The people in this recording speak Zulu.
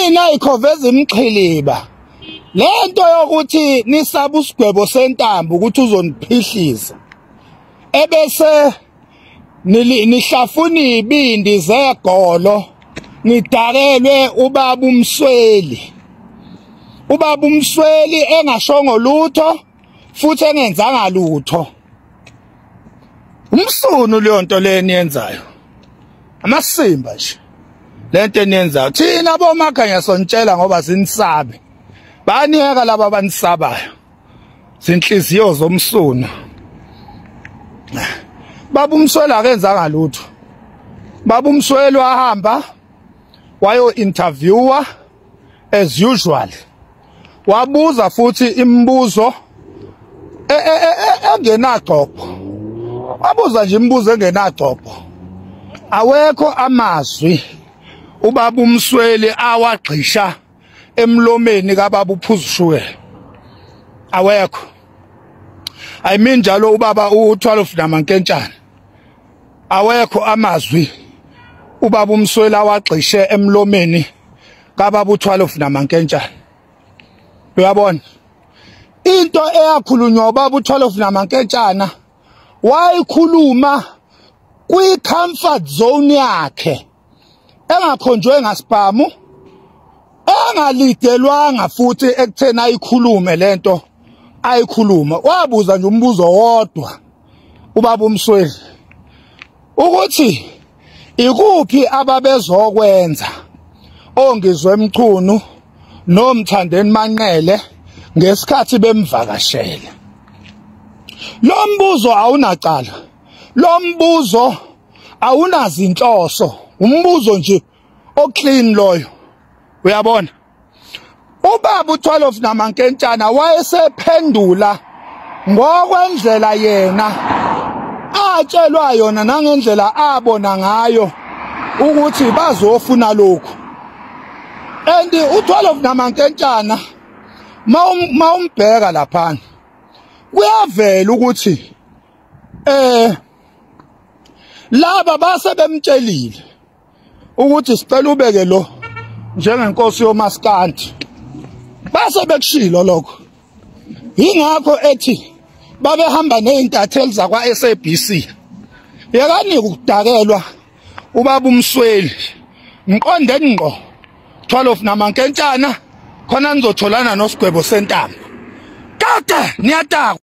Mina ikhoveza imqhiliba lento yokuthi nisaba usigwebo sentambo ukuthi uzoniphihliza ebese nihlafuna ibindi zegolo nidakelwe ubaba umsweli engashongo lutho futhi engenzanga lutho. Umsunu leyo nto leniyenzayo amasimba nje lento eniyenzayo thina bomakhanya sontshela ngoba sinisabe baniyeka laba abanisabayo zinhliziyo zomsunu. Baba umsweli akenzanga lutho. Baba umsweli wahamba wayo interviewer as usual, wabuza futhi imibuzo engenagcopho, wabuza nje imibuzo engenagcopho. Awekho amazwi ubaba umsweli awagqisha emlomeni kababa uPhuzu Shukela, awekho. I mean njalo ubaba u12 namankentshana, awekho amazwi ubaba umsweli awagqishe emlomeni kababa u12 namankentshana. Uyabona into eyakhulunywa ubaba u12 namankentshana wayikhuluma kwi-comfort zone yakhe, engakhonjwe ngasipamu, engalidelwanga futhi ekutheni ayikhulume lento ayikhuluma. Wabuza nje umbuzo wodwa ubaba umsweli ukuthi ikuphi ababezokwenza ongizwe emchunu nomthandeni Manqele ngesikhathi bemvakashela. Lo mbuzo awunacala, lo mbuzo awunazinhloso, umbuzo nje oclean loyo. Uyabona ubaba u12 namankentshana wayesephendula ngokwendlela yena atshelwa yona nangendlela abona ngayo ukuthi bazofuna lokho. And u12 namankentshana mawumbheka lapha kuyavela ukuthi laba base bemtshelile ukuthi sicela ubeke lo njengenkosi yomaskandi, base bekushilo lokho. Ingakho ethi babehamba nezintatheli zakwa SABC yekanika ukudakelwa ubaba umsweli ngiqonde ngqo 12 namankentshana khona nizotholana nosigwebo sentambo kade niyatakwa.